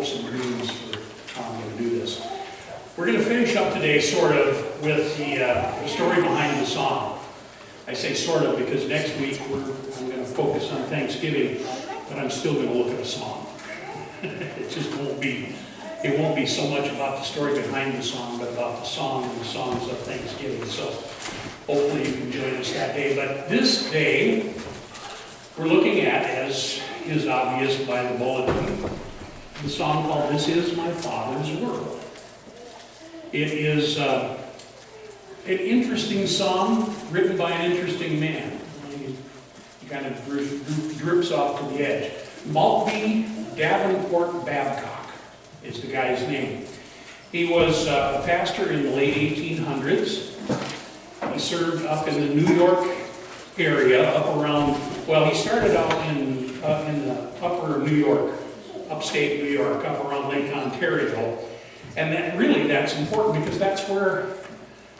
hopes and dreams for how I'm going to do this. We're going to finish up today, sort of, with the story behind the song. I say sort of because next week I'm going to focus on Thanksgiving, but I'm still going to look at a song. It just won't be so much about the story behind the song, but about the song and the songs of Thanksgiving. So hopefully you can join us that day. But this day, we're looking at, as is obvious by the bulletin, the song called "This Is My Father's World." It is an interesting song written by an interesting man. He kind of drips off to the edge. Maltby Davenport Babcock is the guy's name. He was a pastor in the late 1800s. He served up in the New York area, up around, well, he started out in the upper New York, upstate New York, up around Lake Ontario. And that's important because that's where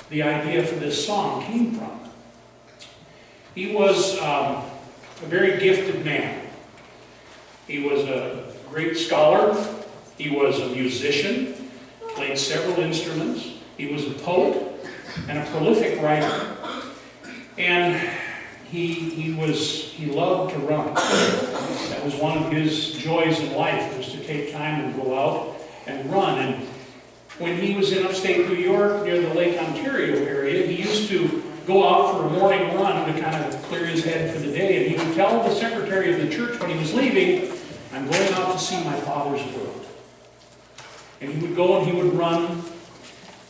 the idea for this song came from. He was a very gifted man. He was a great scholar. He was a musician, played several instruments. He was a poet and a prolific writer. And he loved to run. That was one of his joys in life, was to take time and go out and run. And when he was in upstate New York, near the Lake Ontario area, he used to go out for a morning run to kind of clear his head for the day. And he would tell the secretary of the church when he was leaving, "I'm going out to see my Father's world." And he would go and he would run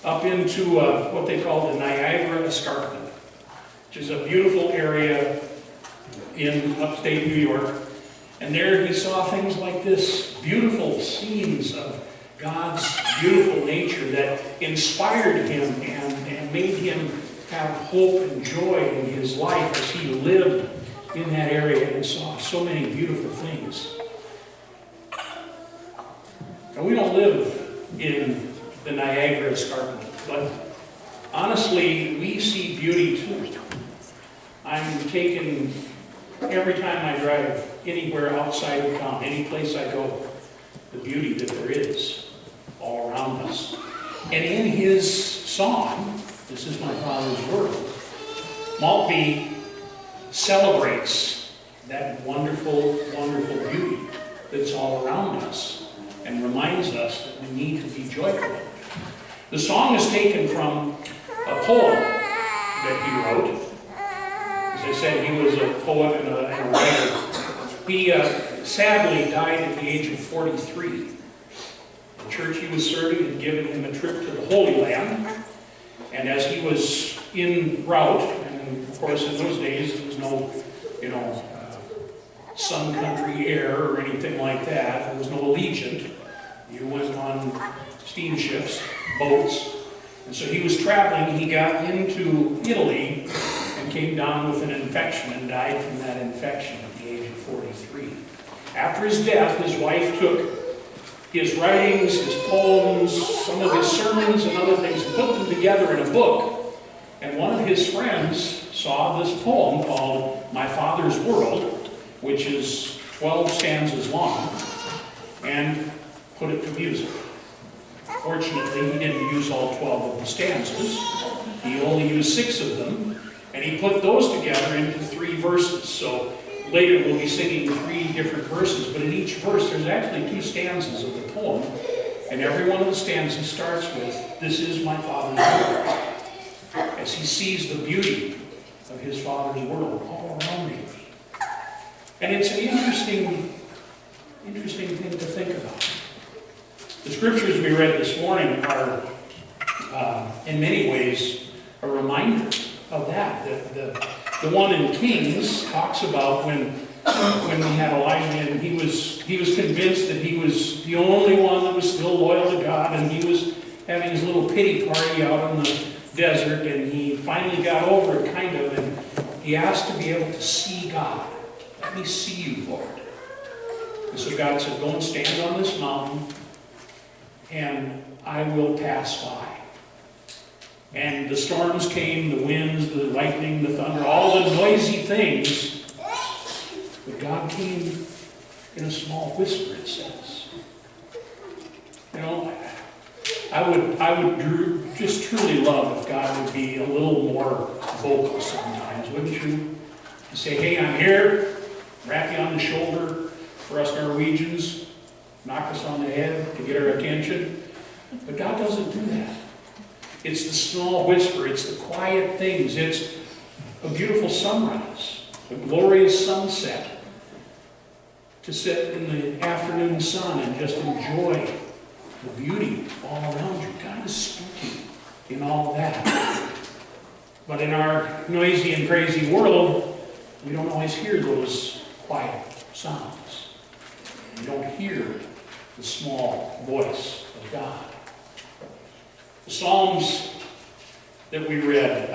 up into what they call the Niagara Escarpment, which is a beautiful area in upstate New York. And there he saw things like this, beautiful scenes of God's beautiful nature that inspired him and made him have hope and joy in his life as he lived in that area and saw so many beautiful things. Now, we don't live in the Niagara Escarpment, but honestly, we see beauty too. I'm taken every time I drive anywhere outside of town, any place I go, the beauty that there is all around us. And in his song, "This Is My Father's World," Maltby celebrates that wonderful, wonderful beauty that's all around us and reminds us that we need to be joyful in it. The song is taken from a poem that he wrote. As I said, he was a poet and a writer. He sadly died at the age of 43. The church he was serving had given him a trip to the Holy Land. And as he was en route, and of course in those days there was no, Sun Country Air or anything like that. There was no Allegiant. You went on steamships, boats. And so he was traveling. He got into Italy and came down with an infection and died from that infection at the age of 43. After his death, his wife took his writings, his poems, some of his sermons and other things, and put them together in a book. And one of his friends saw this poem called "My Father's World," which is 12 stanzas long, and put it to music. Fortunately, he didn't use all 12 of the stanzas. He only used 6 of them, and he put those together into 3 verses. So later we'll be singing 3 different verses, but in each verse there's actually 2 stanzas of the poem, and every one of the stanzas starts with, "This is my Father's world," as he sees the beauty of his Father's world all around him. And it's an interesting thing to think about. The scriptures we read this morning are, in many ways, a reminder of that. The one in Kings talks about when we had Elijah, and he was convinced that he was the only one that was still loyal to God, and he was having his little pity party out in the desert, and he finally got over it, kind of, and he asked to be able to see God. "Let me see you, Lord." And so God said, "Go and stand on this mountain, and I will pass by." And the storms came, the winds, the lightning, the thunder, all the noisy things. But God came in a small whisper, it says. You know, I would just truly love if God would be a little more vocal sometimes, wouldn't you? To say, hey, I'm here, rap you on the shoulder, for us Norwegians, knock us on the head to get our attention. But God doesn't do that. It's the small whisper, it's the quiet things, it's a beautiful sunrise, a glorious sunset, to sit in the afternoon sun and just enjoy the beauty all around you. God is speaking in all of that. But in our noisy and crazy world, we don't always hear those quiet sounds. We don't hear the small voice of God. The Psalms that we read,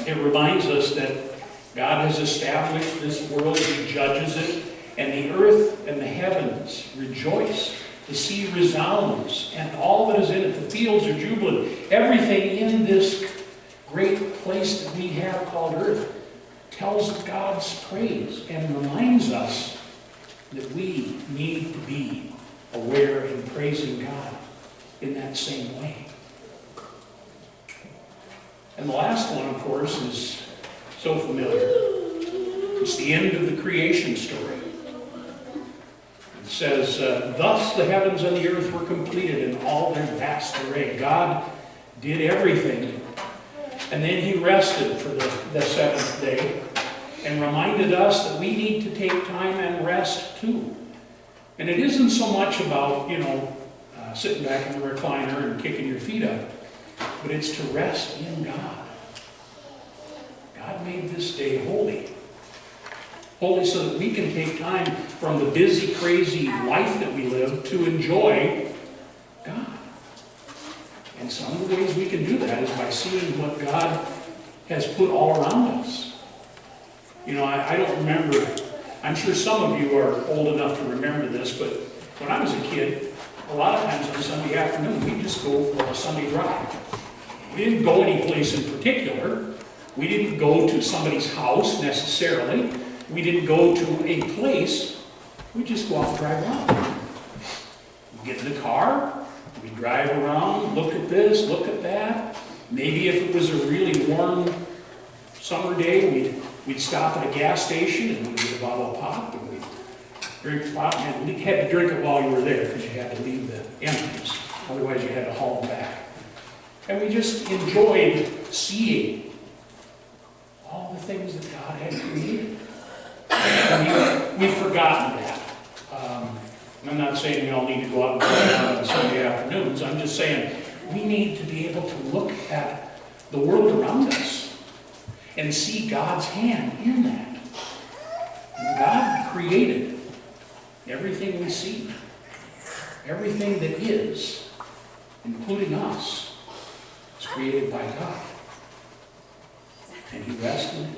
it reminds us that God has established this world, He judges it, and the earth and the heavens rejoice. The sea resounds, and all that is in it, the fields are jubilant. Everything in this great place that we have called earth tells of God's praise and reminds us that we need to be aware and praising God in that same way. And the last one, of course, is so familiar. It's the end of the creation story. It says, thus the heavens and the earth were completed in all their vast array. God did everything, and then He rested for the seventh day and reminded us that we need to take time and rest too. And it isn't so much about, sitting back in the recliner and kicking your feet up, but it's to rest in God. God made this day holy. Holy so that we can take time from the busy, crazy life that we live to enjoy God. And some of the ways we can do that is by seeing what God has put all around us. I don't remember, I'm sure some of you are old enough to remember this, but when I was a kid, a lot of times on Sunday afternoon, we'd just go for a Sunday drive. We didn't go any place in particular. We didn't go to somebody's house necessarily. We didn't go to a place. We'd just go out and drive around. We'd get in the car, we'd drive around, look at this, look at that. Maybe if it was a really warm summer day, we'd stop at a gas station and we'd get a bottle of pop and we'd drink the pop. And you had to drink it while you were there because you had to leave the empties. Otherwise you had to haul them back. And we just enjoyed seeing all the things that God had created. And we've forgotten that. I'm not saying we all need to go out and play out on Sunday afternoons. I'm just saying we need to be able to look at the world around us and see God's hand in that. And God created everything we see, everything that is, including us, is created by God. And He rested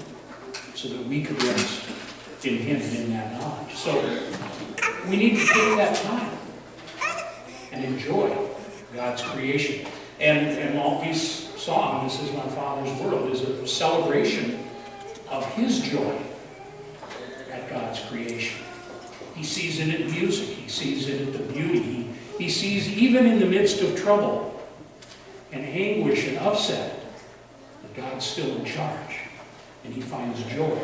so that we could rest in Him and in that knowledge. So we need to take that time and enjoy God's creation. And Malky's song, This Is My Father's World, is a celebration of His joy at God's creation. He sees it in music. He sees it in the beauty. He sees even in the midst of trouble and anguish and upset that God's still in charge. And He finds joy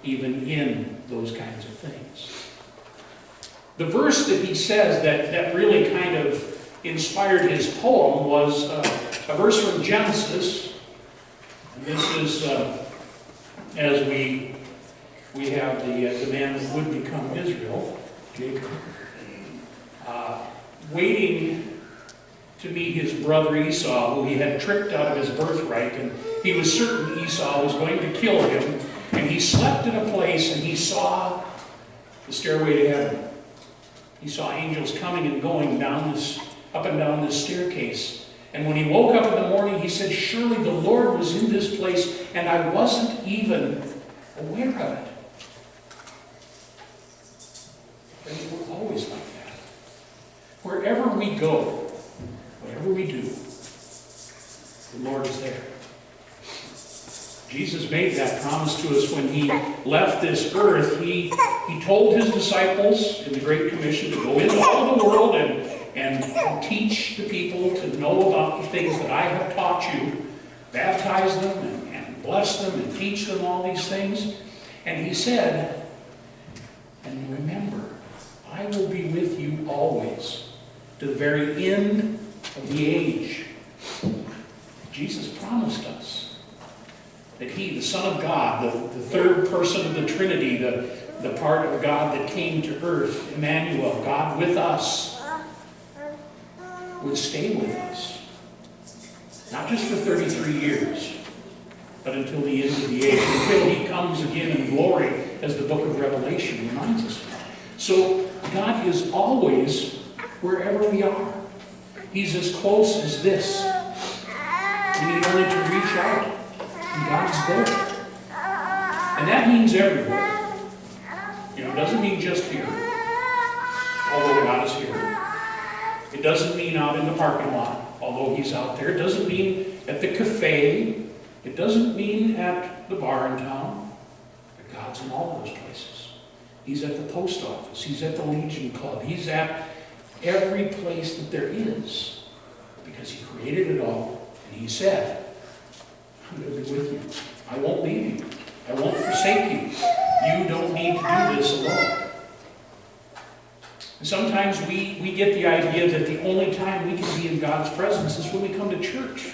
even in those kinds of things. The verse that he says that really kind of inspired his poem was a verse from Genesis. And this is as we have the man that would become Israel, Jacob, waiting to meet his brother Esau, who he had tricked out of his birthright, and he was certain Esau was going to kill him. And he slept in a place, and he saw the stairway to heaven. He saw angels coming and going up and down this staircase. And when he woke up in the morning, he said, surely the Lord was in this place, and I wasn't even aware of it. And we're always like that. Wherever we go, whatever we do, the Lord is there. Jesus made that promise to us when He left this earth. He told His disciples in the Great Commission to go into all the world and and teach the people to know about the things that I have taught you, baptize them and bless them and teach them all these things. And he said, and remember, I will be with you always, to the very end of the age. Jesus promised us that he, the Son of God, the third person of the Trinity, the part of God that came to earth, Emmanuel, God with us, would stay with us. Not just for 33 years, but until the end of the age, until he comes again in glory, as the book of Revelation reminds us. So God is always wherever we are. He's as close as this. We need only to reach out, and God's there. And that means everywhere. You know, it doesn't mean just here, although God is here. It doesn't mean out in the parking lot, although he's out there. It doesn't mean at the cafe. It doesn't mean at the bar in town. But God's in all those places. He's at the post office. He's at the Legion Club. He's at every place that there is, because he created it all. And he said, I'm going to be with you. I won't leave you. I won't forsake you. You don't need to do this alone. And sometimes we get the idea that the only time we can be in God's presence is when we come to church.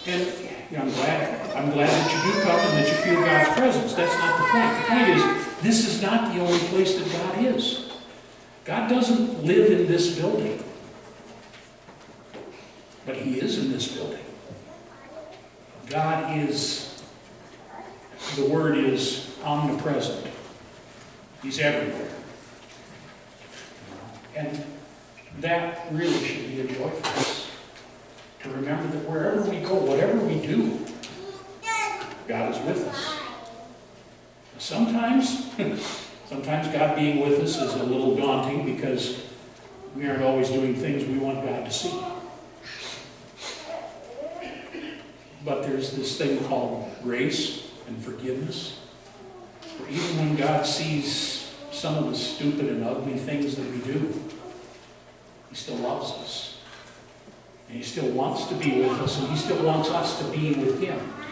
And you know, I'm glad that you do come and that you feel God's presence. That's not the point. The point is, this is not the only place that God is. God doesn't live in this building, but he is in this building. God is, the word is omnipresent. He's everywhere. And that really should be a joy for us, to remember that wherever we go, whatever we do, God is with us. Sometimes God being with us is a little daunting because we aren't always doing things we want God to see. But there's this thing called grace and forgiveness, where even when God sees some of the stupid and ugly things that we do, he still loves us. And he still wants to be with us, and he still wants us to be with him.